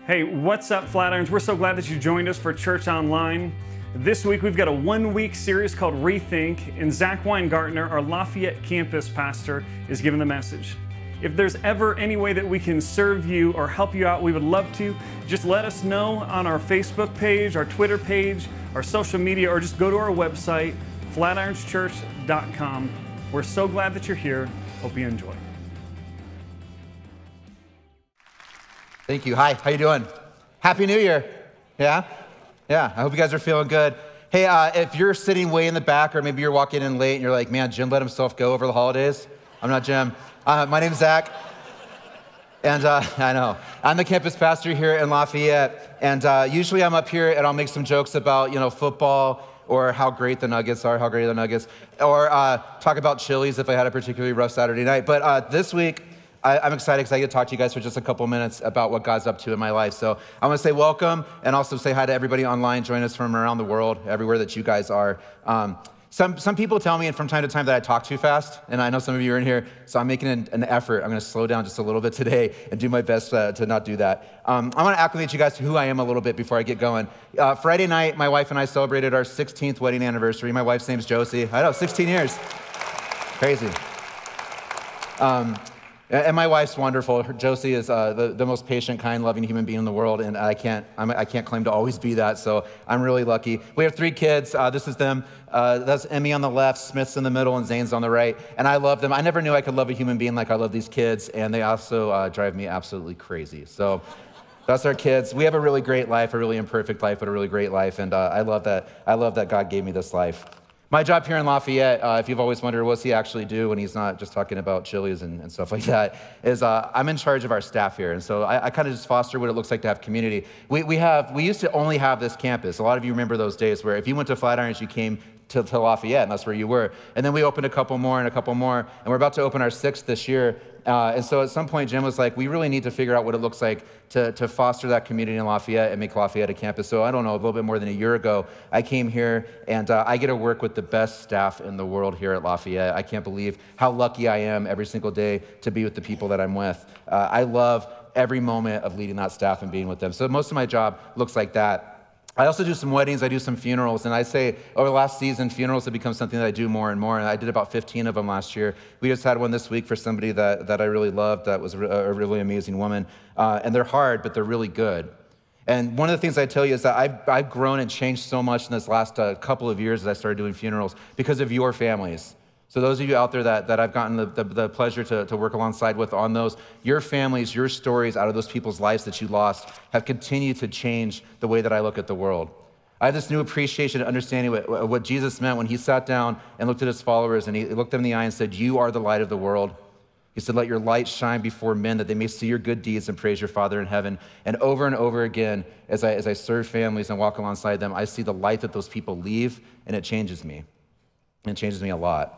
Hey, what's up, Flatirons? We're so glad that you joined us for Church Online. This week, we've got a one-week series called Rethink, and Zach Weingartner, our Lafayette campus pastor, is giving the message. If there's ever any way that we can serve you or help you out, we would love to. Just let us know on our Facebook page, our Twitter page, our social media, or just go to our website, flatironschurch.com. We're so glad that you're here. Hope you enjoy. Thank you. Hi, how you doing? Happy New Year. Yeah? Yeah, I hope you guys are feeling good. Hey, if you're sitting way in the back or maybe you're walking in late and you're like, man, Jim let himself go over the holidays. I'm not Jim. My name's Zach. And I know, I'm the campus pastor here in Lafayette. And usually I'm up here and I'll make some jokes about, football or how great the Nuggets are, or talk about Chili's if I had a particularly rough Saturday night. But this week, I'm excited because I get to talk to you guys for just a couple minutes about what God's up to in my life. So I want to say welcome and also say hi to everybody online. Join us from around the world, everywhere that you guys are. Some people tell me and from time to time that I talk too fast, and I know some of you are in here, so I'm making an effort. I'm going to slow down just a little bit today and do my best to not do that. I want to acclimate you guys to who I am a little bit before I get going. Friday night, my wife and I celebrated our 16th wedding anniversary. My wife's name's Josie. I know, 16 years. Crazy. And my wife's wonderful. Josie is the most patient, kind, loving human being in the world, and I can't claim to always be that, so I'm really lucky. We have 3 kids. This is them. That's Emmy on the left, Smith's in the middle, and Zane's on the right, and I love them. I never knew I could love a human being like I love these kids, and they also drive me absolutely crazy. So that's our kids. We have a really great life, a really imperfect life, but a really great life, and I love that God gave me this life. My job here in Lafayette, if you've always wondered what's he actually do when he's not just talking about Chili's and stuff like that, is I'm in charge of our staff here. And so I kind of just foster what it looks like to have community. We used to only have this campus. A lot of you remember those days where if you went to Flatirons, you came to Lafayette, and that's where you were. And then we opened a couple more, and we're about to open our 6th this year. And so at some point, Jim was like, we really need to figure out what it looks like to foster that community in Lafayette and make Lafayette a campus. So I don't know, a little bit more than a year ago, I came here, and I get to work with the best staff in the world here at Lafayette. I can't believe how lucky I am every single day to be with the people that I'm with. I love every moment of leading that staff and being with them. So most of my job looks like that. I also do some weddings, I do some funerals, and I say over the last season, funerals have become something that I do more and more, and I did about 15 of them last year. We just had one this week for somebody that I really loved, that was a really amazing woman, and they're hard, but they're really good. And one of the things I tell you is that I've grown and changed so much in this last couple of years as I started doing funerals because of your families. So those of you out there that I've gotten the pleasure to work alongside with on those, your families, your stories out of those people's lives that you lost have continued to change the way that I look at the world. I have this new appreciation and understanding what Jesus meant when he sat down and looked at his followers and he looked them in the eye and said, "You are the light of the world." He said, "Let your light shine before men that they may see your good deeds and praise your Father in heaven." And over again, as I serve families and walk alongside them, I see the light that those people leave, and it changes me. And it changes me a lot.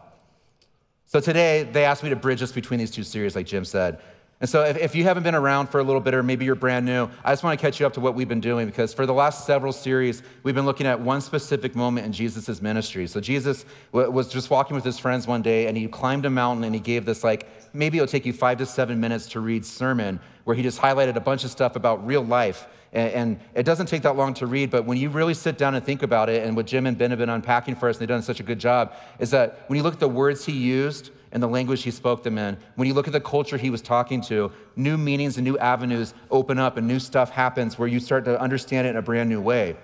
So today, they asked me to bridge us between these 2 series, like Jim said. And so if you haven't been around for a little bit, or maybe you're brand new, I just want to catch you up to what we've been doing, because for the last several series, we've been looking at one specific moment in Jesus' ministry. So Jesus was just walking with his friends one day, and he climbed a mountain, and he gave this, maybe it'll take you 5 to 7 minutes to read sermon, where he just highlighted a bunch of stuff about real life. And it doesn't take that long to read, but when you really sit down and think about it, and what Jim and Ben have been unpacking for us, and they've done such a good job, is that when you look at the words he used and the language he spoke them in, when you look at the culture he was talking to, new meanings and new avenues open up and new stuff happens where you start to understand it in a brand new way.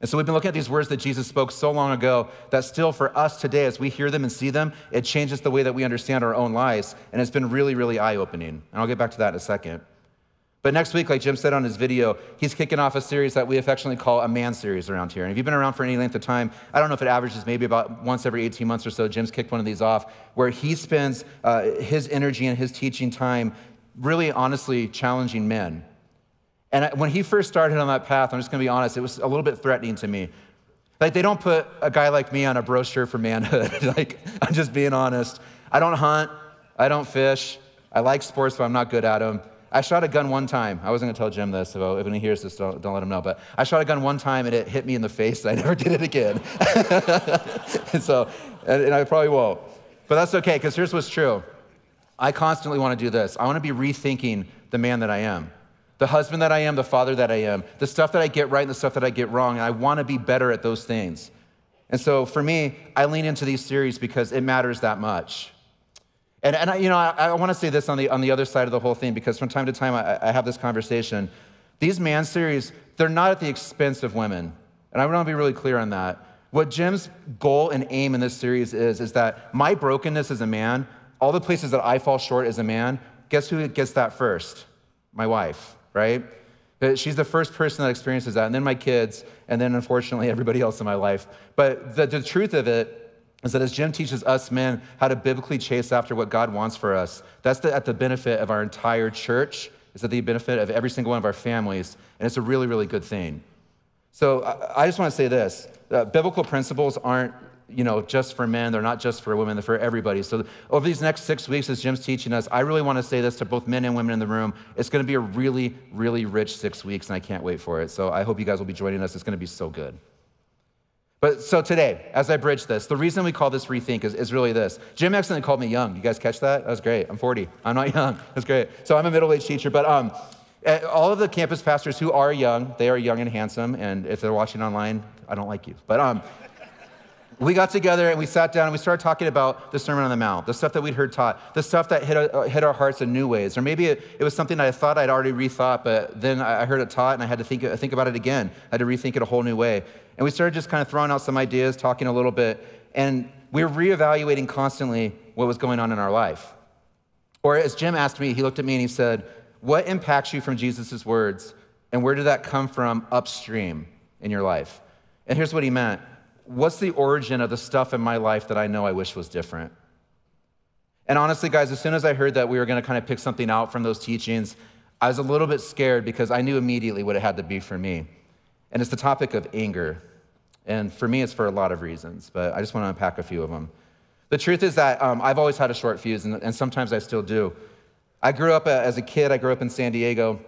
And so we've been looking at these words that Jesus spoke so long ago that still for us today, as we hear them and see them, it changes the way that we understand our own lives, and it's been really, really eye-opening. And I'll get back to that in a second. But next week, like Jim said on his video, he's kicking off a series that we affectionately call a man series around here. And if you've been around for any length of time, I don't know if it averages maybe about once every 18 months or so, Jim's kicked one of these off, where he spends his energy and his teaching time really honestly challenging men. And when he first started on that path, I'm just going to be honest, it was a little bit threatening to me. They don't put a guy like me on a brochure for manhood. I'm just being honest. I don't hunt. I don't fish. I like sports, but I'm not good at them. I shot a gun one time. I wasn't going to tell Jim this, so if he hears this, don't let him know. But I shot a gun one time, and it hit me in the face. I never did it again. and I probably won't. But that's okay, because here's what's true. I constantly want to do this. I want to be rethinking the man that I am. The husband that I am, the father that I am, the stuff that I get right and the stuff that I get wrong, and I want to be better at those things. And so for me, I lean into these series because it matters that much. And I want to say this on the other side of the whole thing, because from time to time I have this conversation. These man series, they're not at the expense of women. And I want to be really clear on that. What Jim's goal and aim in this series is that my brokenness as a man, all the places that I fall short as a man, guess who gets that first? My wife, right? She's the first person that experiences that, and then my kids, and then unfortunately everybody else in my life. But the truth of it is that as Jim teaches us men how to biblically chase after what God wants for us, that's at the benefit of our entire church, it's at the benefit of every single one of our families, and it's a really, really good thing. So I just want to say this, biblical principles aren't just for men, they're not just for women, they're for everybody. So over these next 6 weeks as Jim's teaching us, I really want to say this to both men and women in the room, it's going to be a really, really rich 6 weeks, and I can't wait for it. So I hope you guys will be joining us, it's going to be so good. But so today, as I bridge this, the reason we call this Rethink is really this. Jim accidentally called me young. You guys catch that? That was great. I'm 40. I'm not young. That's great. So I'm a middle-aged teacher. But all of the campus pastors who are young, they are young and handsome. And if they're watching online, I don't like you. But we got together and we sat down and we started talking about the Sermon on the Mount, the stuff that we'd heard taught, the stuff that hit our hearts in new ways. Or maybe it was something that I thought I'd already rethought, but then I heard it taught and I had to think about it again. I had to rethink it a whole new way. And we started just kind of throwing out some ideas, talking a little bit, and we were reevaluating constantly what was going on in our life. Or as Jim asked me, he looked at me and he said, what impacts you from Jesus' words, and where did that come from upstream in your life? And here's what he meant. What's the origin of the stuff in my life that I know I wish was different? And honestly, guys, as soon as I heard that we were going to kind of pick something out from those teachings, I was a little bit scared because I knew immediately what it had to be for me. And it's the topic of anger. And for me, it's for a lot of reasons, but I just want to unpack a few of them. The truth is that I've always had a short fuse, and sometimes I still do. I grew up as a kid, I grew up in San Diego,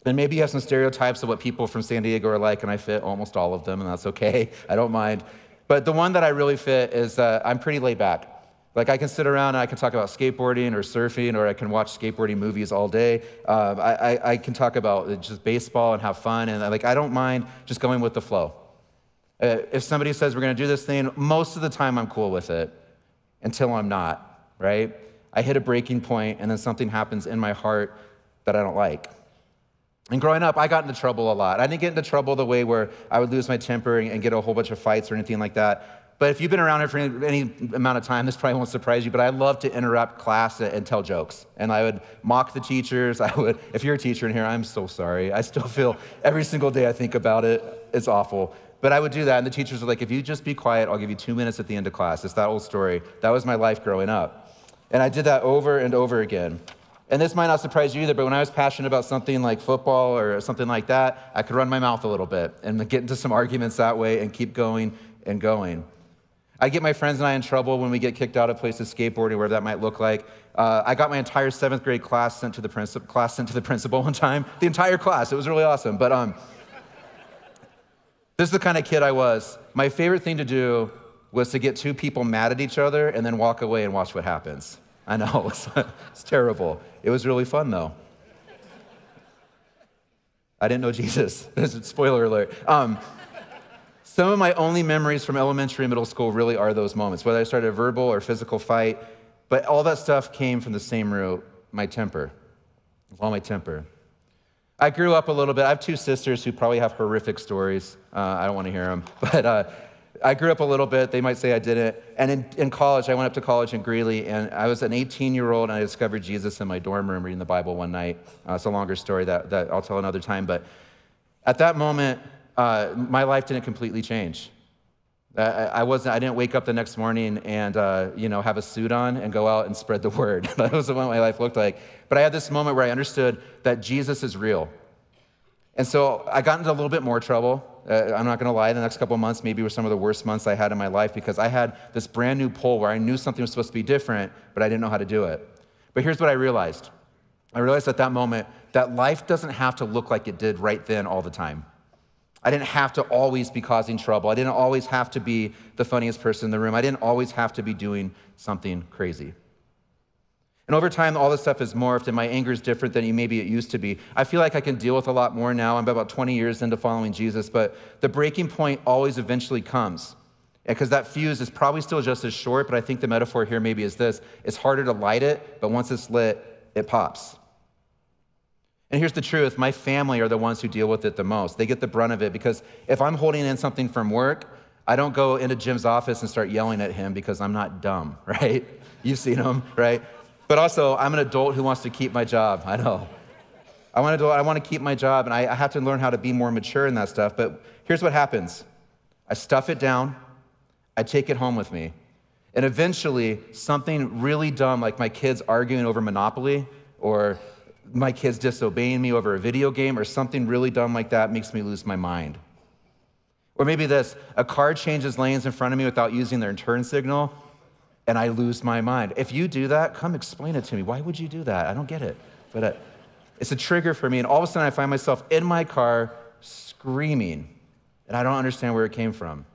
and maybe you have some stereotypes of what people from San Diego are like, and I fit almost all of them, and that's okay. I don't mind. But the one that I really fit is I'm pretty laid back. Like I can sit around and I can talk about skateboarding or surfing, or I can watch skateboarding movies all day. I can talk about just baseball and have fun, and I don't mind just going with the flow. If somebody says we're going to do this thing, most of the time I'm cool with it until I'm not, right? I hit a breaking point and then something happens in my heart that I don't like. And growing up, I got into trouble a lot. I didn't get into trouble the way where I would lose my temper and get a whole bunch of fights or anything like that. But if you've been around here for any amount of time, this probably won't surprise you, but I love to interrupt class and tell jokes. And I would mock the teachers. If you're a teacher in here, I'm so sorry. I still feel every single day I think about it, it's awful. But I would do that, and the teachers were like, if you just be quiet, I'll give you 2 minutes at the end of class. It's that old story. That was my life growing up. And I did that over and over again. And this might not surprise you either, but when I was passionate about something like football or something like that, I could run my mouth a little bit and get into some arguments that way and keep going and going. I get my friends and I in trouble when we get kicked out of places skateboarding, whatever that might look like. I got my entire 7th grade class sent to the principal one time. The entire class. It was really awesome. But this is the kind of kid I was. My favorite thing to do was to get two people mad at each other and then walk away and watch what happens. I know, it's terrible. It was really fun, though. I didn't know Jesus. Spoiler alert. Some of my only memories from elementary and middle school really are those moments, whether I started a verbal or physical fight, but all that stuff came from the same root, my temper. It was all my temper. I grew up a little bit. I have 2 sisters who probably have horrific stories. I don't want to hear them, but I grew up a little bit. They might say I didn't. And in college, I went up to college in Greeley, and I was an 18-year-old, and I discovered Jesus in my dorm room reading the Bible one night. It's a longer story that I'll tell another time, but at that moment, my life didn't completely change. I didn't wake up the next morning and have a suit on and go out and spread the word. That wasn't what my life looked like. But I had this moment where I understood that Jesus is real. And so I got into a little bit more trouble. I'm not going to lie, the next couple of months maybe were some of the worst months I had in my life because I had this brand new pull where I knew something was supposed to be different, but I didn't know how to do it. But here's what I realized. I realized at that moment that life doesn't have to look like it did right then all the time. I didn't have to always be causing trouble. I didn't always have to be the funniest person in the room. I didn't always have to be doing something crazy. And over time, all this stuff has morphed, and my anger is different than maybe it used to be. I feel like I can deal with a lot more now. I'm about 20 years into following Jesus, but the breaking point always eventually comes. Because that fuse is probably still just as short, but I think the metaphor here maybe is this. It's harder to light it, but once it's lit, it pops. And here's the truth. My family are the ones who deal with it the most. They get the brunt of it because if I'm holding in something from work, I don't go into Jim's office and start yelling at him because I'm not dumb, right? You've seen him, right? But also, I'm an adult who wants to keep my job. I know. I want to keep my job, and I have to learn how to be more mature in that stuff. But here's what happens. I stuff it down. I take it home with me. And eventually, something really dumb, like my kids arguing over Monopoly, or my kids disobeying me over a video game, or something really dumb like that makes me lose my mind. Or maybe this, a car changes lanes in front of me without using their turn signal, and I lose my mind. If you do that, come explain it to me. Why would you do that? I don't get it. But it's a trigger for me, and all of a sudden I find myself in my car screaming, and I don't understand where it came from.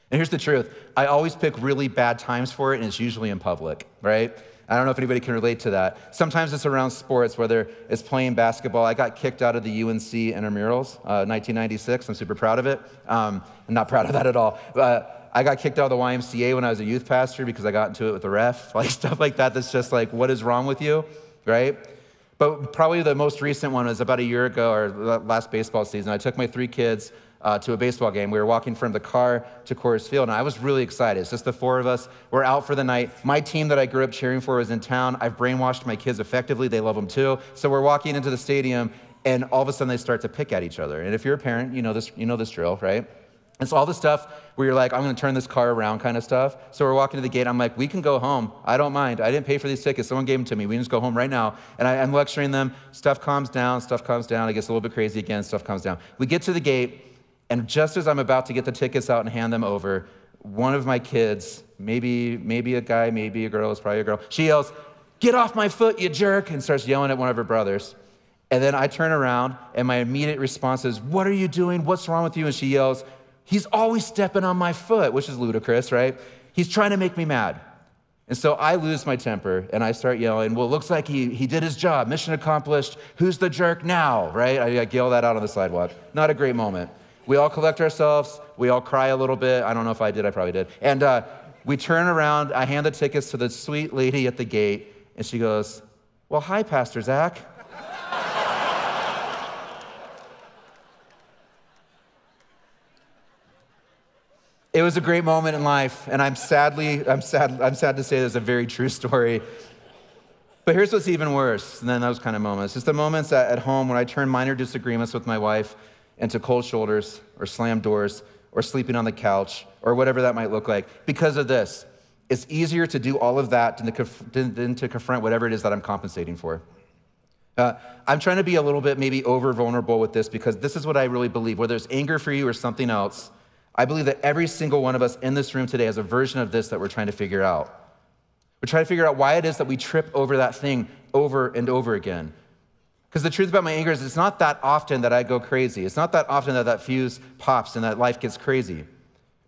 And here's the truth. I always pick really bad times for it, and it's usually in public, right? I don't know if anybody can relate to that. Sometimes it's around sports, whether it's playing basketball. I got kicked out of the UNC intramurals, 1996. I'm super proud of it. I'm not proud of that at all. I got kicked out of the YMCA when I was a youth pastor because I got into it with the ref, like stuff like that. That's just like, what is wrong with you, right? But probably the most recent one was about a year ago, or last baseball season. I took my 3 kids to a baseball game. We were walking from the car to Coors Field, and I was really excited. It's just the 4 of us. We're out for the night. My team that I grew up cheering for was in town. I've brainwashed my kids effectively. They love them too. So we're walking into the stadium, and all of a sudden they start to pick at each other. And if you're a parent, you know this drill, right? And so all the stuff where you're like, I'm going to turn this car around kind of stuff. So we're walking to the gate. I'm like, we can go home. I don't mind. I didn't pay for these tickets. Someone gave them to me. We can just go home right now. And I'm lecturing them. Stuff calms down. Stuff calms down. It gets a little bit crazy again. Stuff calms down. We get to the gate. And just as I'm about to get the tickets out and hand them over, one of my kids, maybe a guy, maybe a girl, it's probably a girl, she yells, "Get off my foot, you jerk," and starts yelling at one of her brothers. And then I turn around, and my immediate response is, "What are you doing? What's wrong with you?" And she yells, "He's always stepping on my foot," which is ludicrous, right? "He's trying to make me mad." And so I lose my temper, and I start yelling, "Well, it looks like he did his job. Mission accomplished. Who's the jerk now?" Right? I yell that out on the sidewalk. Not a great moment. We all collect ourselves. We all cry a little bit. I don't know if I did. I probably did. And we turn around. I hand the tickets to the sweet lady at the gate, and she goes, "Well, hi, Pastor Zach." It was a great moment in life, and I'm sad to say there's a very true story. But here's what's even worse than those kind of moments. It's the moments at home when I turn minor disagreements with my wife into cold shoulders or slammed doors or sleeping on the couch or whatever that might look like. Because of this, it's easier to do all of that than to confront whatever it is that I'm compensating for. I'm trying to be a little bit maybe over vulnerable with this because this is what I really believe. Whether it's anger for you or something else, I believe that every single one of us in this room today has a version of this that we're trying to figure out. We're trying to figure out why it is that we trip over that thing over and over again. Because the truth about my anger is it's not that often that I go crazy. It's not that often that fuse pops and that life gets crazy.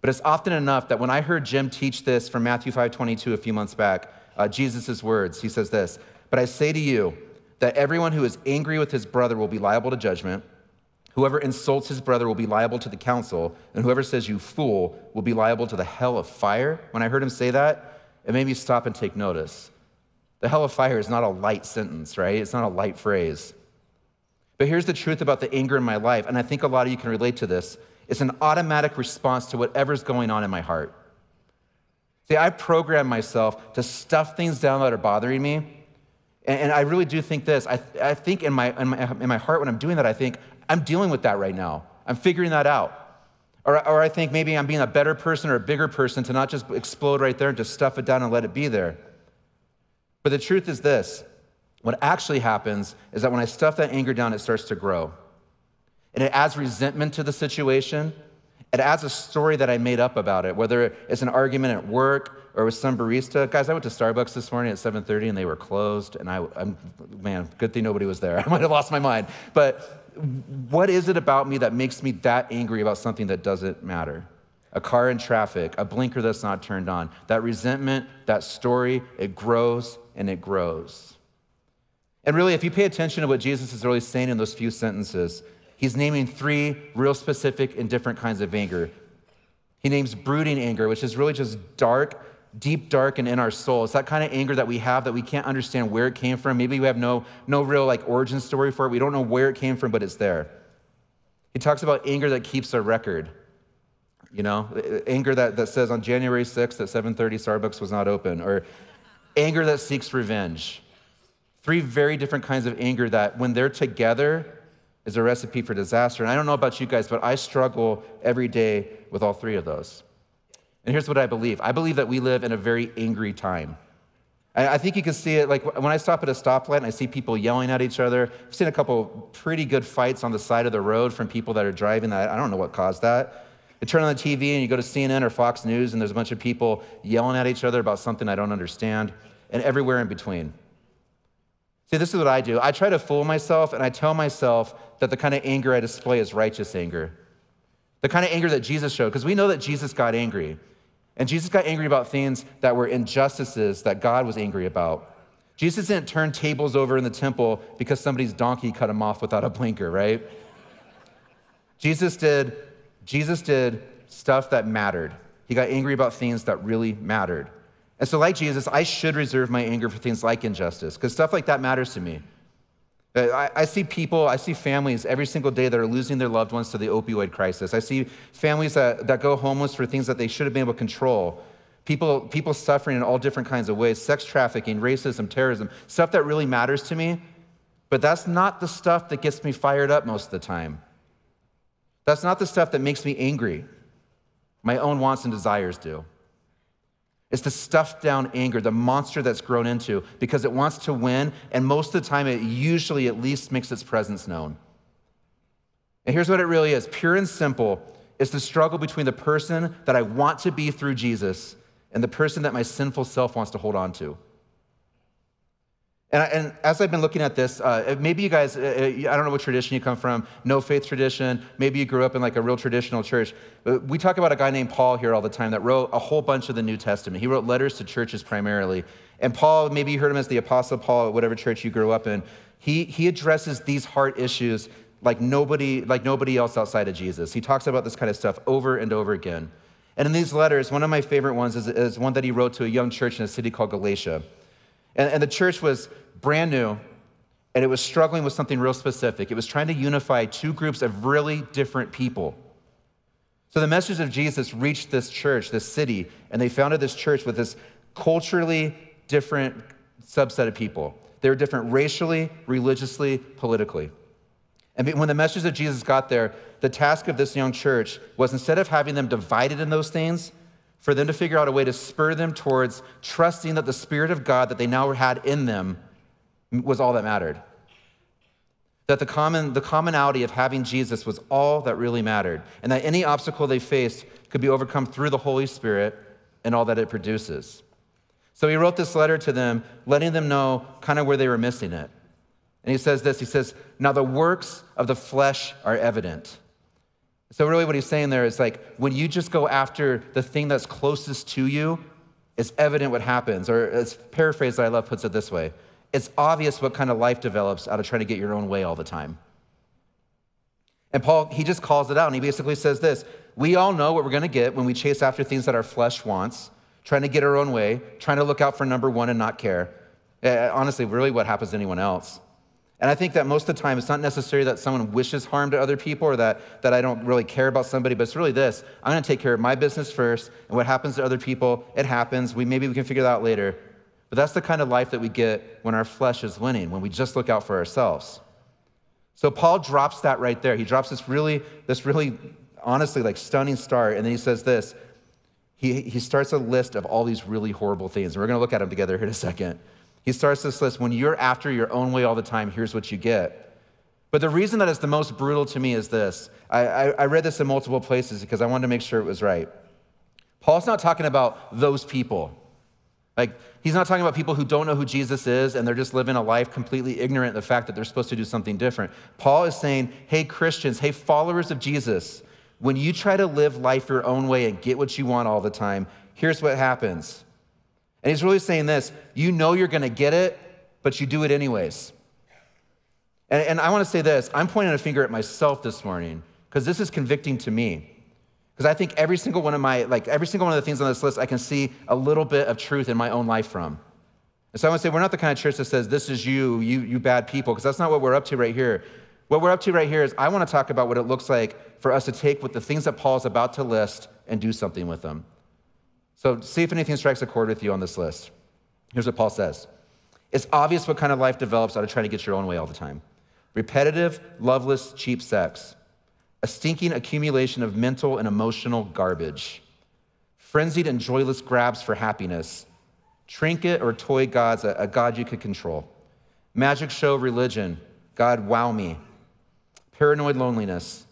But it's often enough that when I heard Jim teach this from Matthew 5:22 a few months back, Jesus' words, he says this, "But I say to you that everyone who is angry with his brother will be liable to judgment. Whoever insults his brother will be liable to the council, and whoever says you fool will be liable to the hell of fire." When I heard him say that, it made me stop and take notice. The hell of fire is not a light sentence, right? It's not a light phrase. But here's the truth about the anger in my life, and I think a lot of you can relate to this. It's an automatic response to whatever's going on in my heart. See, I program myself to stuff things down that are bothering me, and I really do think this. I think in my heart when I'm doing that, I think, I'm dealing with that right now. I'm figuring that out. Or I think maybe I'm being a better person or a bigger person to not just explode right there and just stuff it down and let it be there. But the truth is this. What actually happens is that when I stuff that anger down, it starts to grow. And it adds resentment to the situation. It adds a story that I made up about it, whether it's an argument at work or with some barista. Guys, I went to Starbucks this morning at 7:30 and they were closed. And man, good thing nobody was there. I might have lost my mind. But what is it about me that makes me that angry about something that doesn't matter? a car in traffic, a blinker that's not turned on. That resentment, that story, it grows and it grows. And really, if you pay attention to what Jesus is really saying in those few sentences, he's naming three real specific and different kinds of anger. He names brooding anger, which is really just dark, deep, dark, and in our soul. It's that kind of anger that we have that we can't understand where it came from. Maybe we have no real origin story for it. We don't know where it came from, but it's there. He talks about anger that keeps a record. Anger that says on January 6th at 7:30 Starbucks was not open, or anger that seeks revenge. Three very different kinds of anger that when they're together is a recipe for disaster. And I don't know about you guys, but I struggle every day with all three of those. And here's what I believe. I believe that we live in a very angry time. I think you can see it when I stop at a stoplight and I see people yelling at each other. I've seen a couple pretty good fights on the side of the road from people that are driving that. I don't know what caused that. You turn on the TV and you go to CNN or Fox News and there's a bunch of people yelling at each other about something I don't understand, and everywhere in between. See, this is what I do. I try to fool myself, and I tell myself that the kind of anger I display is righteous anger. The kind of anger that Jesus showed, because we know that Jesus got angry. And Jesus got angry about things that were injustices that God was angry about. Jesus didn't turn tables over in the temple because somebody's donkey cut him off without a blinker, right? Jesus did stuff that mattered. He got angry about things that really mattered. And so like Jesus, I should reserve my anger for things like injustice, because stuff like that matters to me. I see people, I see families every single day that are losing their loved ones to the opioid crisis. I see families that go homeless for things that they should have been able to control. People suffering in all different kinds of ways, sex trafficking, racism, terrorism, stuff that really matters to me. But that's not the stuff that gets me fired up most of the time. That's not the stuff that makes me angry. My own wants and desires do. It's the stuffed down anger, the monster that's grown into because it wants to win, and most of the time it usually at least makes its presence known. And here's what it really is, pure and simple. It's the struggle between the person that I want to be through Jesus and the person that my sinful self wants to hold on to. And as I've been looking at this, maybe you guys, I don't know what tradition you come from, no faith tradition, maybe you grew up in a real traditional church. We talk about a guy named Paul here all the time that wrote a whole bunch of the New Testament. He wrote letters to churches primarily. And Paul, maybe you heard him as the Apostle Paul at whatever church you grew up in. He addresses these heart issues like nobody else outside of Jesus. He talks about this kind of stuff over and over again. And in these letters, one of my favorite ones is one that he wrote to a young church in a city called Galatia. And the church was brand new, and it was struggling with something real specific. It was trying to unify two groups of really different people. So the message of Jesus reached this church, this city, and they founded this church with this culturally different subset of people. They were different racially, religiously, politically. And when the message of Jesus got there, the task of this young church was, instead of having them divided in those things, for them to figure out a way to spur them towards trusting that the Spirit of God that they now had in them was all that mattered. That the commonality of having Jesus was all that really mattered, and that any obstacle they faced could be overcome through the Holy Spirit and all that it produces. So he wrote this letter to them, letting them know kind of where they were missing it. And he says this, he says, now the works of the flesh are evident. So really what he's saying there is when you just go after the thing that's closest to you, it's evident what happens. Or as paraphrase that I love puts it this way, it's obvious what kind of life develops out of trying to get your own way all the time. And Paul, he just calls it out, and he basically says this, we all know what we're gonna get when we chase after things that our flesh wants, trying to get our own way, trying to look out for number one and not care. Honestly, really what happens to anyone else. And I think that most of the time, it's not necessarily that someone wishes harm to other people or that I don't really care about somebody, but it's really this, I'm gonna take care of my business first, and what happens to other people, it happens, maybe we can figure that out later. But that's the kind of life that we get when our flesh is winning, when we just look out for ourselves. So Paul drops that right there. He drops this really honestly stunning start, and then he says this, he starts a list of all these really horrible things, and we're gonna look at them together here in a second. He starts this list, when you're after your own way all the time, here's what you get. But the reason that it's the most brutal to me is this. I read this in multiple places because I wanted to make sure it was right. Paul's not talking about those people. He's not talking about people who don't know who Jesus is and they're just living a life completely ignorant of the fact that they're supposed to do something different. Paul is saying, hey, Christians, hey, followers of Jesus, When you try to live life your own way and get what you want all the time, here's what happens. And he's really saying this: you know you're gonna get it, but you do it anyways. And I wanna say this, I'm pointing a finger at myself this morning, because this is convicting to me. Because I think every single one of the things on this list, I can see a little bit of truth in my own life from. And so I want to say, we're not the kind of church that says, this is you bad people, because that's not what we're up to right here. What we're up to right here is I want to talk about what it looks like for us to take with the things that Paul's about to list and do something with them. So see if anything strikes a chord with you on this list. Here's what Paul says. It's obvious what kind of life develops out of trying to get your own way all the time. Repetitive, loveless, cheap sex. A stinking accumulation of mental and emotional garbage. Frenzied and joyless grabs for happiness. Trinket or toy gods, a God you could control. Magic show religion, God wow me. Paranoid loneliness.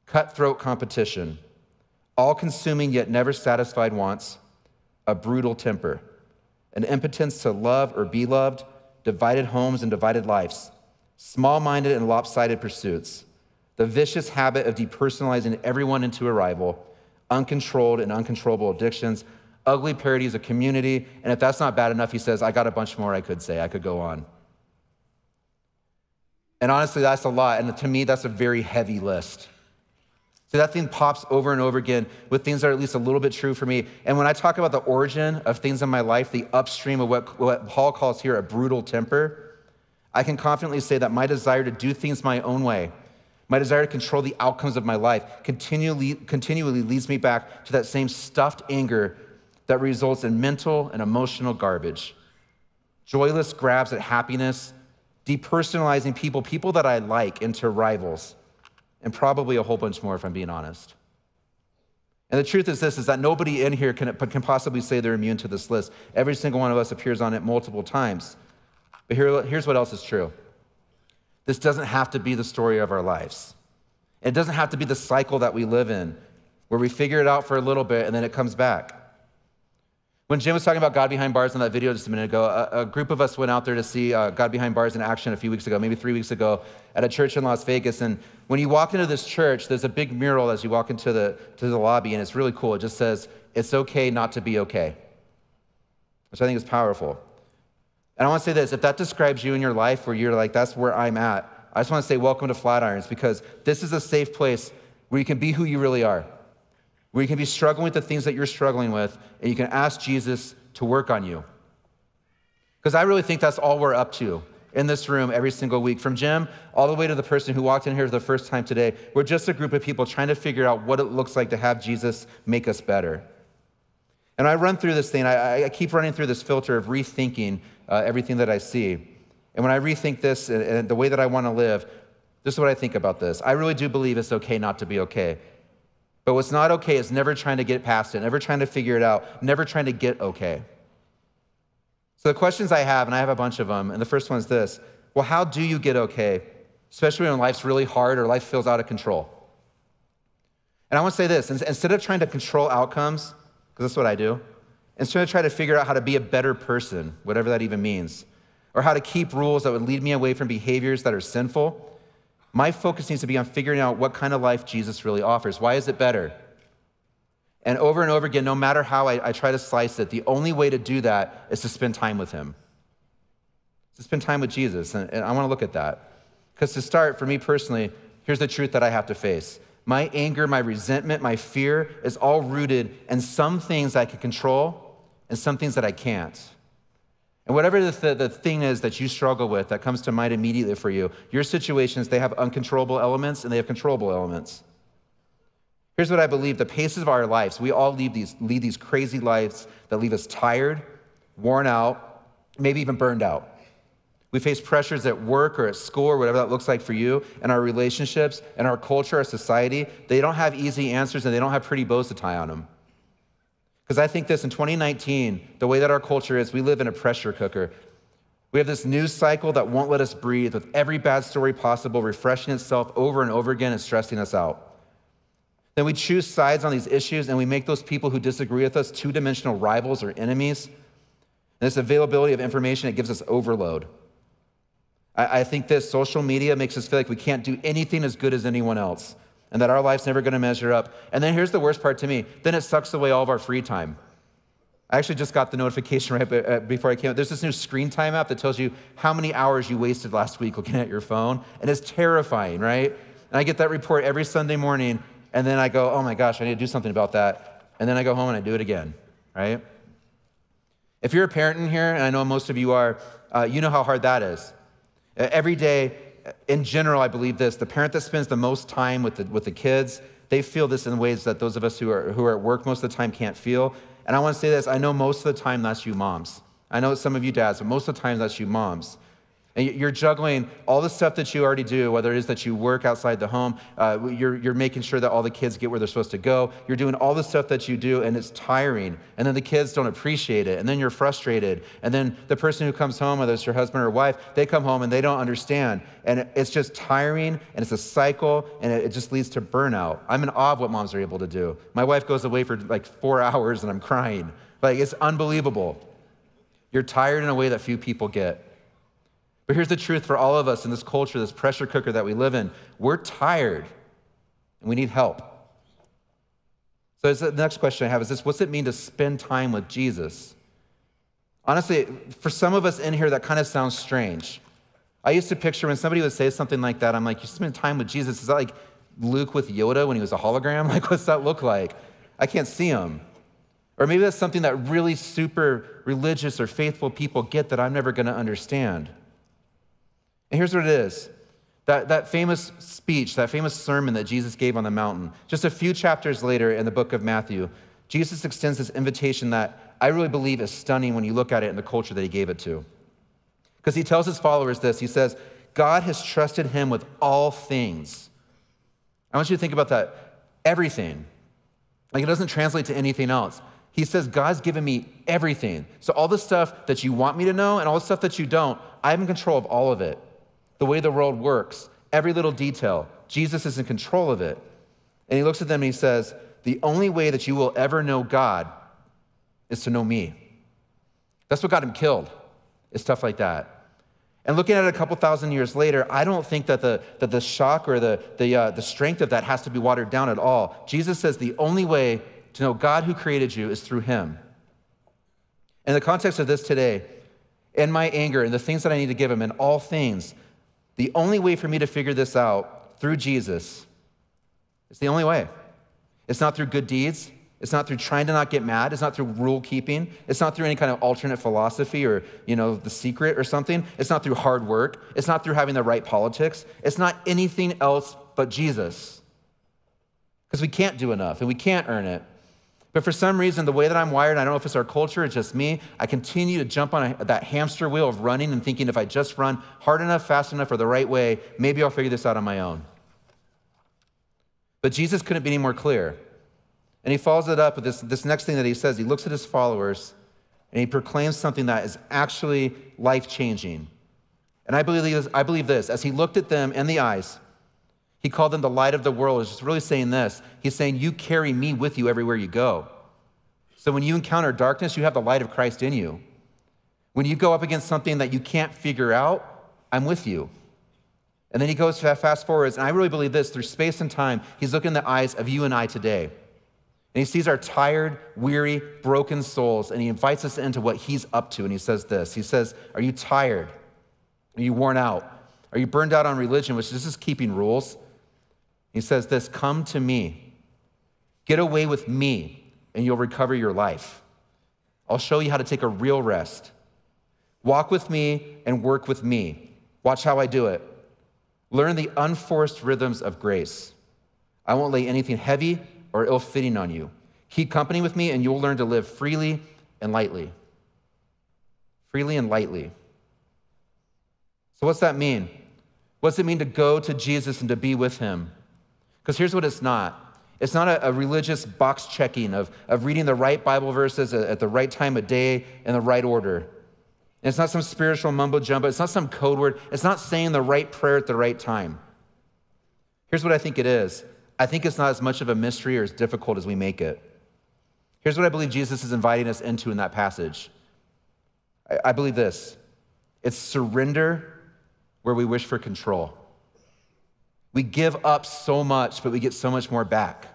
Cutthroat competition. All-consuming yet never satisfied wants. A brutal temper. An impotence to love or be loved. Divided homes and divided lives. Small-minded and lopsided pursuits. The vicious habit of depersonalizing everyone into a rival. Uncontrolled and uncontrollable addictions. Ugly parodies of community. And if that's not bad enough, he says, I got a bunch more I could say. I could go on. And honestly, that's a lot. And to me, that's a very heavy list. So that thing pops over and over again with things that are at least a little bit true for me. And when I talk about the origin of things in my life, the upstream of what Paul calls here a brutal temper, I can confidently say that my desire to do things my own way, my desire to control the outcomes of my life continually leads me back to that same stuffed anger that results in mental and emotional garbage. Joyless grabs at happiness, depersonalizing people that I like, into rivals, and probably a whole bunch more if I'm being honest. And the truth is this, is that nobody in here can possibly say they're immune to this list. Every single one of us appears on it multiple times. But here's what else is true. This doesn't have to be the story of our lives. It doesn't have to be the cycle that we live in, where we figure it out for a little bit and then it comes back. When Jim was talking about God Behind Bars in that video just a minute ago, a group of us went out there to see God Behind Bars in action a few weeks ago, maybe 3 weeks ago, at a church in Las Vegas. And when you walk into this church, there's a big mural as you walk into the lobby, and it's really cool. It just says, "It's okay not to be okay," which I think is powerful. And I want to say this, if that describes you in your life where you're like, that's where I'm at, I just want to say welcome to Flatirons, because this is a safe place where you can be who you really are, where you can be struggling with the things that you're struggling with, and you can ask Jesus to work on you. Because I really think that's all we're up to in this room every single week. From Jim all the way to the person who walked in here for the first time today, we're just a group of people trying to figure out what it looks like to have Jesus make us better. And I run through this thing, I keep running through this filter of rethinking everything that I see. And when I rethink this and the way that I want to live, this is what I think about this. I really do believe it's okay not to be okay. But what's not okay is never trying to get past it, never trying to figure it out, never trying to get okay. So the questions I have, and I have a bunch of them, and the first one is this: well, how do you get okay, especially when life's really hard or life feels out of control? And I want to say this, instead of trying to control outcomes, because that's what I do, instead of trying to figure out how to be a better person, whatever that even means, or how to keep rules that would lead me away from behaviors that are sinful, my focus needs to be on figuring out what kind of life Jesus really offers. Why is it better? And over again, no matter how I try to slice it, the only way to do that is to spend time with him. To spend time with Jesus, and I want to look at that. Because to start, for me personally, here's the truth that I have to face. My anger, my resentment, my fear is all rooted in some things I can control and some things that I can't. And whatever the thing is that you struggle with that comes to mind immediately for you, your situations, they have uncontrollable elements and they have controllable elements. Here's what I believe: the paces of our lives, we all lead these crazy lives that leave us tired, worn out, maybe even burned out. We face pressures at work or at school or whatever that looks like for you, and our relationships and our culture, our society. They don't have easy answers and they don't have pretty bows to tie on them. Because I think this, in 2019, the way that our culture is, we live in a pressure cooker. We have this news cycle that won't let us breathe, with every bad story possible refreshing itself over and over again and stressing us out. Then we choose sides on these issues and we make those people who disagree with us two-dimensional rivals or enemies. And this availability of information, it gives us overload. I think this social media makes us feel like we can't do anything as good as anyone else. and that our life's never gonna measure up. And then here's the worst part to me. Then it sucks away all of our free time. I actually just got the notification right before I came out. There's this new screen time app that tells you how many hours you wasted last week looking at your phone, and it's terrifying, right? And I get that report every Sunday morning, and then I go, oh my gosh, I need to do something about that. And then I go home and I do it again, right? If you're a parent in here, and I know most of you are, you know how hard that is. Every day, in general, I believe this, the parent that spends the most time with the kids, they feel this in ways that those of us who are at work most of the time can't feel. And I want to say this, I know most of the time that's you moms. I know some of you dads, but most of the time that's you moms. And you're juggling all the stuff that you already do, whether it is that you work outside the home, you're making sure that all the kids get where they're supposed to go. You're doing all the stuff that you do, and it's tiring. And then the kids don't appreciate it, and then you're frustrated. And then the person who comes home, whether it's your husband or wife, they come home and they don't understand. And it's just tiring, and it's a cycle, and it just leads to burnout. I'm in awe of what moms are able to do. My wife goes away for like 4 hours, and I'm crying. Like, it's unbelievable. You're tired in a way that few people get. But here's the truth for all of us in this culture, this pressure cooker that we live in. We're tired, and we need help. So the next question I have is this: what's it mean to spend time with Jesus? Honestly, for some of us in here, that kind of sounds strange. I used to picture when somebody would say something like that, I'm like, you spend time with Jesus? Is that like Luke with Yoda when he was a hologram? Like, what's that look like? I can't see him. Or maybe that's something that really super religious or faithful people get that I'm never going to understand. And here's what it is. That famous speech, that famous sermon that Jesus gave on the mountain, just a few chapters later in the book of Matthew, Jesus extends this invitation that I really believe is stunning when you look at it in the culture that he gave it to. Because he tells his followers this. He says, God has trusted him with all things. I want you to think about that. Everything. Like, it doesn't translate to anything else. He says, God's given me everything. So all the stuff that you want me to know and all the stuff that you don't, I'm in control of all of it. The way the world works, every little detail. Jesus is in control of it. And he looks at them and he says, the only way that you will ever know God is to know me. That's what got him killed, is stuff like that. And looking at it a couple thousand years later, I don't think that the shock or the strength of that has to be watered down at all. Jesus says the only way to know God who created you is through him. In the context of this today, in my anger and the things that I need to give him in all things, the only way for me to figure this out through Jesus is the only way. It's not through good deeds. It's not through trying to not get mad. It's not through rule keeping. It's not through any kind of alternate philosophy or, the secret or something. It's not through hard work. It's not through having the right politics. It's not anything else but Jesus. Because we can't do enough and we can't earn it. But for some reason, the way that I'm wired, I don't know if it's our culture, it's just me, I continue to jump on that hamster wheel of running and thinking if I just run hard enough, fast enough, or the right way, maybe I'll figure this out on my own. But Jesus couldn't be any more clear. And he follows it up with this next thing that he says. He looks at his followers and he proclaims something that is actually life-changing. And I believe this, as he looked at them in the eyes, he called them the light of the world. He's just really saying this. He's saying, you carry me with you everywhere you go. So when you encounter darkness, you have the light of Christ in you. When you go up against something that you can't figure out, I'm with you. And then he goes fast forwards, and I really believe this, through space and time, he's looking in the eyes of you and I today. And he sees our tired, weary, broken souls, and he invites us into what he's up to, and he says this. He says, are you tired? Are you worn out? Are you burned out on religion, which is just keeping rules? He says this, come to me. Get away with me, and you'll recover your life. I'll show you how to take a real rest. Walk with me and work with me. Watch how I do it. Learn the unforced rhythms of grace. I won't lay anything heavy or ill-fitting on you. Keep company with me, and you'll learn to live freely and lightly. Freely and lightly. So what's that mean? What's it mean to go to Jesus and to be with him? Because here's what it's not. It's not a religious box checking of reading the right Bible verses at the right time of day in the right order. And it's not some spiritual mumbo jumbo. It's not some code word. It's not saying the right prayer at the right time. Here's what I think it is. I think it's not as much of a mystery or as difficult as we make it. Here's what I believe Jesus is inviting us into in that passage. I believe this. It's surrender where we wish for control. We give up so much, but we get so much more back.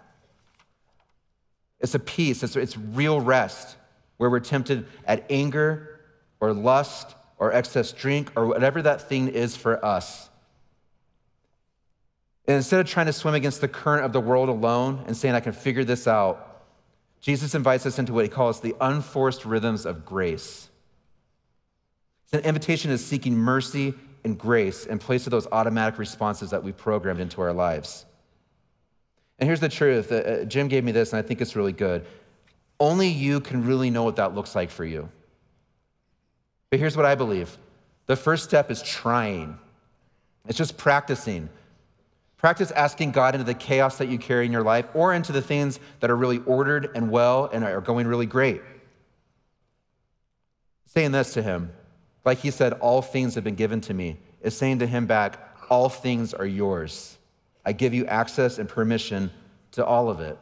It's a peace, it's real rest, where we're tempted at anger or lust or excess drink or whatever that thing is for us. And instead of trying to swim against the current of the world alone and saying, I can figure this out, Jesus invites us into what he calls the unforced rhythms of grace. It's an invitation to seeking mercy and grace in place of those automatic responses that we've programmed into our lives. And here's the truth. Jim gave me this, and I think it's really good. Only you can really know what that looks like for you. But here's what I believe. The first step is trying. It's just practicing. Practice asking God into the chaos that you carry in your life or into the things that are really ordered and well and are going really great. Saying this to him, like he said, all things have been given to me, is saying to him back, all things are yours. I give you access and permission to all of it.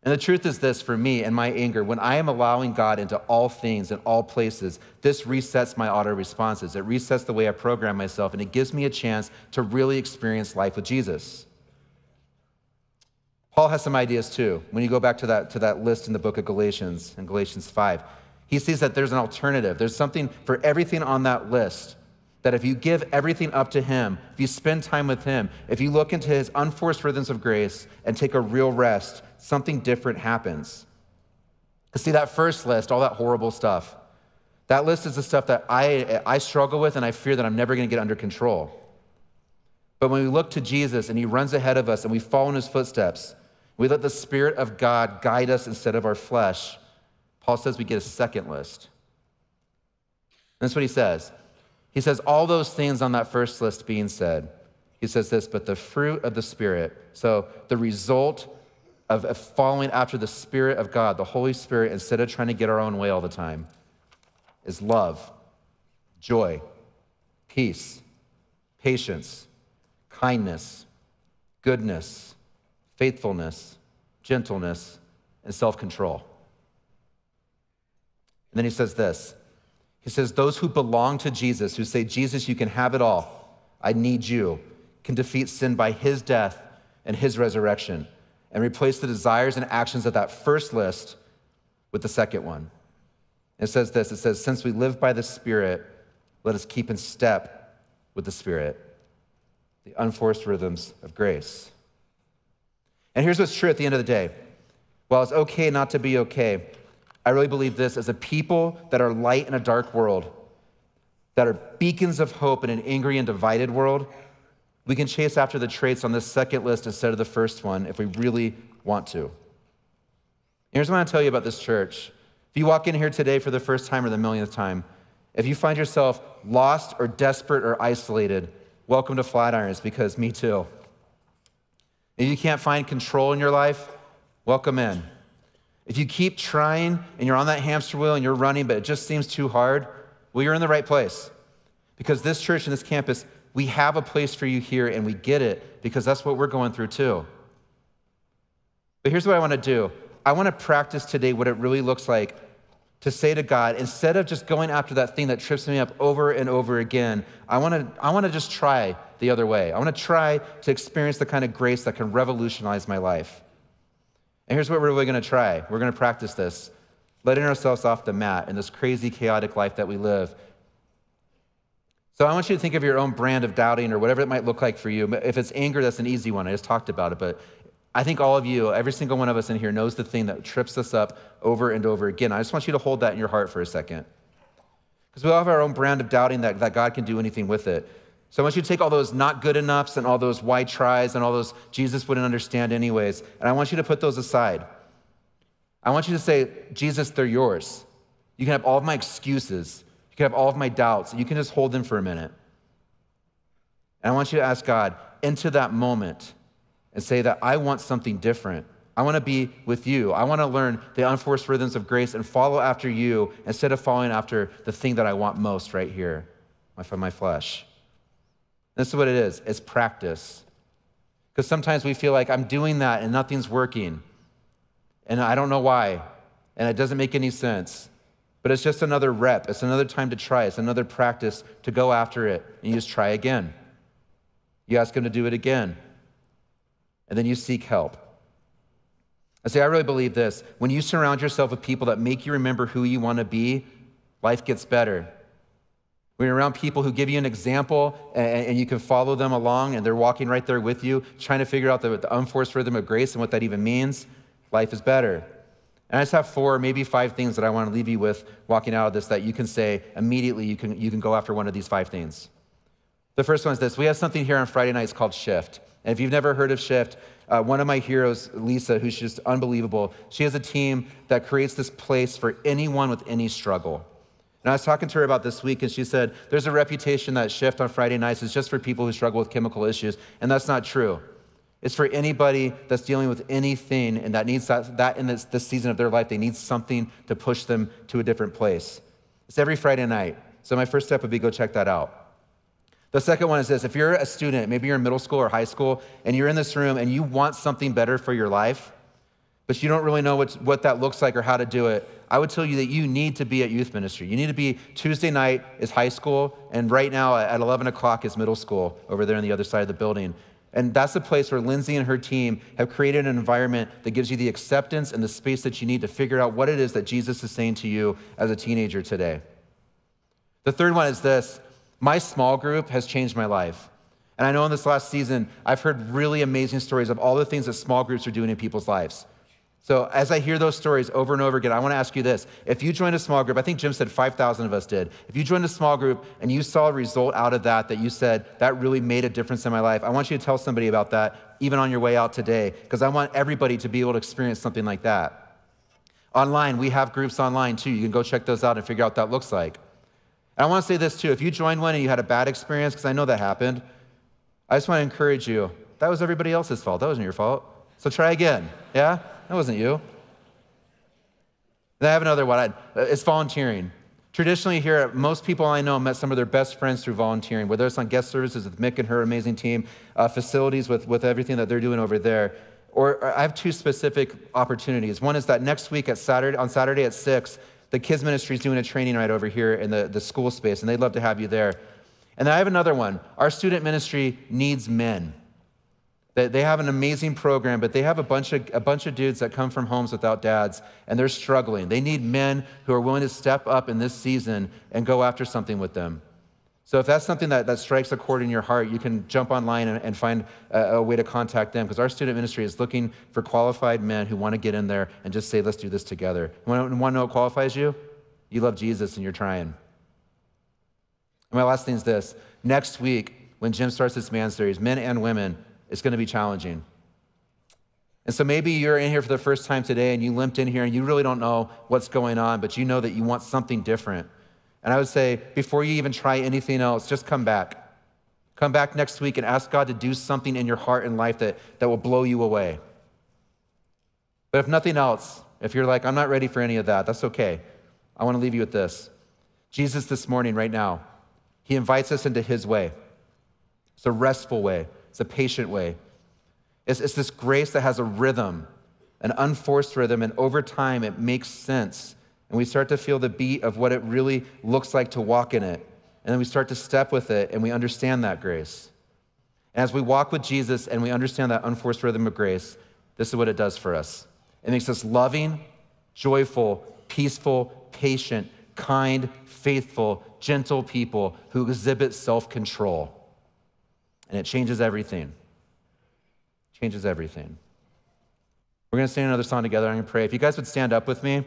And the truth is this for me and my anger, when I am allowing God into all things and all places, this resets my auto responses. It resets the way I program myself, and it gives me a chance to really experience life with Jesus. Paul has some ideas too. When you go back to that list in the book of Galatians, in Galatians 5, he sees that there's an alternative. There's something for everything on that list, that if you give everything up to him, if you spend time with him, if you look into his unforced rhythms of grace and take a real rest, something different happens. Because see, that first list, all that horrible stuff, that list is the stuff that I struggle with and I fear that I'm never going to get under control. But when we look to Jesus and he runs ahead of us and we follow in his footsteps, we let the Spirit of God guide us instead of our flesh, Paul says we get a second list. And that's what he says. He says, all those things on that first list being said, he says this, but the fruit of the Spirit, so the result of following after the Spirit of God, the Holy Spirit, instead of trying to get our own way all the time, is love, joy, peace, patience, kindness, goodness, faithfulness, gentleness, and self-control. And then he says this. He says, those who belong to Jesus, who say, Jesus, you can have it all. I need you, can defeat sin by his death and his resurrection and replace the desires and actions of that first list with the second one. It says this, it says, since we live by the Spirit, let us keep in step with the Spirit, the unforced rhythms of grace. And here's what's true at the end of the day. While it's okay not to be okay, I really believe this, as a people that are light in a dark world, that are beacons of hope in an angry and divided world, we can chase after the traits on this second list instead of the first one if we really want to. Here's what I want to tell you about this church. If you walk in here today for the first time or the millionth time, if you find yourself lost or desperate or isolated, welcome to Flatirons, because me too. If you can't find control in your life, welcome in. If you keep trying and you're on that hamster wheel and you're running, but it just seems too hard, well, you're in the right place. Because this church and this campus, we have a place for you here and we get it because that's what we're going through too. But here's what I want to do. I want to practice today what it really looks like to say to God, instead of just going after that thing that trips me up over and over again, I want to just try the other way. I want to try to experience the kind of grace that can revolutionize my life. And here's what we're really going to try. We're going to practice this, letting ourselves off the mat in this crazy, chaotic life that we live. So I want you to think of your own brand of doubting or whatever it might look like for you. If it's anger, that's an easy one. I just talked about it. But I think all of you, every single one of us in here knows the thing that trips us up over and over again. I just want you to hold that in your heart for a second. Because we all have our own brand of doubting that God can do anything with it. So I want you to take all those not good enoughs and all those why tries and all those Jesus wouldn't understand anyways, and I want you to put those aside. I want you to say, Jesus, they're yours. You can have all of my excuses. You can have all of my doubts. You can just hold them for a minute. And I want you to ask God into that moment and say that I want something different. I want to be with you. I want to learn the unforced rhythms of grace and follow after you instead of following after the thing that I want most right here, my flesh. This is what it is. It's practice. Because sometimes we feel like I'm doing that and nothing's working. And I don't know why. And it doesn't make any sense. But it's just another rep. It's another time to try. It's another practice to go after it. And you just try again. You ask him to do it again. And then you seek help. I really believe this. When you surround yourself with people that make you remember who you want to be, life gets better. When you're around people who give you an example and you can follow them along and they're walking right there with you, trying to figure out the unforced rhythm of grace and what that even means, life is better. And I just have 4, maybe 5 things that I want to leave you with walking out of this that you can say immediately you can go after one of these 5 things. The first one is this. We have something here on Friday nights called Shift. And if you've never heard of Shift, one of my heroes, Lisa, who's just unbelievable, she has a team that creates this place for anyone with any struggle. And I was talking to her about this week, and she said, there's a reputation that Shift on Friday nights is just for people who struggle with chemical issues, and that's not true. It's for anybody that's dealing with anything and that needs that in this season of their life, they need something to push them to a different place. It's every Friday night. So my first step would be go check that out. The second one is this. If you're a student, maybe you're in middle school or high school, and you're in this room and you want something better for your life, but you don't really know what that looks like or how to do it, I would tell you that you need to be at youth ministry. You need to be, Tuesday night is high school, and right now at 11 o'clock is middle school over there on the other side of the building. And that's the place where Lindsay and her team have created an environment that gives you the acceptance and the space that you need to figure out what it is that Jesus is saying to you as a teenager today. The third one is this. My small group has changed my life. And I know in this last season, I've heard really amazing stories of all the things that small groups are doing in people's lives. So as I hear those stories over and over again, I want to ask you this. If you joined a small group, I think Jim said 5,000 of us did. If you joined a small group and you saw a result out of that you said, that really made a difference in my life, I want you to tell somebody about that, even on your way out today, because I want everybody to be able to experience something like that. Online, we have groups online too. You can go check those out and figure out what that looks like. And I want to say this too. If you joined one and you had a bad experience, because I know that happened, I just want to encourage you. That was everybody else's fault. That wasn't your fault. So try again. Yeah? That wasn't you. And I have another one. It's volunteering. Traditionally here, most people I know met some of their best friends through volunteering, whether it's on guest services with Mick and her amazing team, facilities with everything that they're doing over there. Or I have 2 specific opportunities. One is that next week on Saturday at 6, the kids ministry is doing a training right over here in the school space, and they'd love to have you there. And then I have another one. Our student ministry needs men. They have an amazing program, but they have a bunch of dudes that come from homes without dads, and they're struggling. They need men who are willing to step up in this season and go after something with them. So if that's something that strikes a chord in your heart, you can jump online and find a way to contact them, because our student ministry is looking for qualified men who want to get in there and just say, let's do this together. You want to know what qualifies you? You love Jesus and you're trying. And my last thing is this. Next week, when Jim starts this man series, men and women, it's going to be challenging. And so maybe you're in here for the first time today and you limped in here and you really don't know what's going on, but you know that you want something different. And I would say, before you even try anything else, just come back. Come back next week and ask God to do something in your heart and life that will blow you away. But if nothing else, if you're like, I'm not ready for any of that, that's okay. I want to leave you with this. Jesus this morning, right now, he invites us into his way. It's a restful way. It's a patient way. It's this grace that has a rhythm, an unforced rhythm, and over time it makes sense. And we start to feel the beat of what it really looks like to walk in it. And then we start to step with it, and we understand that grace. And as we walk with Jesus and we understand that unforced rhythm of grace, this is what it does for us. It makes us loving, joyful, peaceful, patient, kind, faithful, gentle people who exhibit self-control. And it changes everything. Changes everything. We're going to sing another song together. I'm going to pray. If you guys would stand up with me,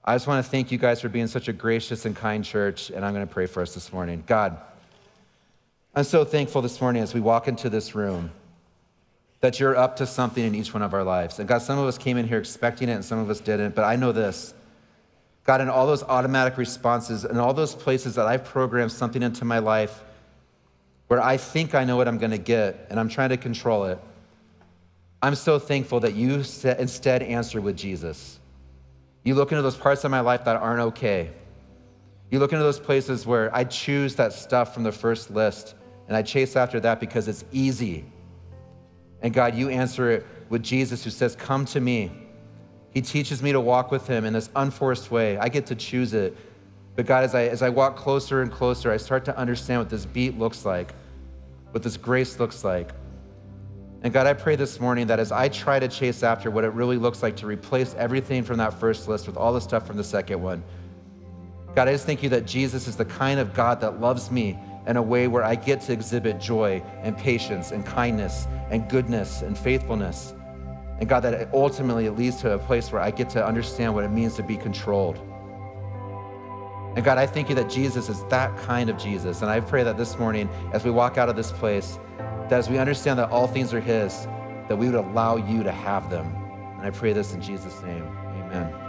I just want to thank you guys for being such a gracious and kind church, and I'm going to pray for us this morning. God, I'm so thankful this morning as we walk into this room that you're up to something in each one of our lives. And God, some of us came in here expecting it and some of us didn't, but I know this. God, in all those automatic responses and all those places that I've programmed something into my life where I think I know what I'm going to get and I'm trying to control it, I'm so thankful that you instead answer with Jesus. You look into those parts of my life that aren't okay. You look into those places where I choose that stuff from the first list and I chase after that because it's easy. And God, you answer it with Jesus, who says, come to me. He teaches me to walk with him in this unforced way. I get to choose it. But God, as I walk closer and closer, I start to understand what this beat looks like. what this grace looks like. And God, I pray this morning that as I try to chase after what it really looks like to replace everything from that first list with all the stuff from the second one, God, I just thank you that Jesus is the kind of God that loves me in a way where I get to exhibit joy and patience and kindness and goodness and faithfulness. And God, that ultimately it leads to a place where I get to understand what it means to be controlled. And God, I thank you that Jesus is that kind of Jesus. And I pray that this morning, as we walk out of this place, that as we understand that all things are his, that we would allow you to have them. And I pray this in Jesus' name, amen.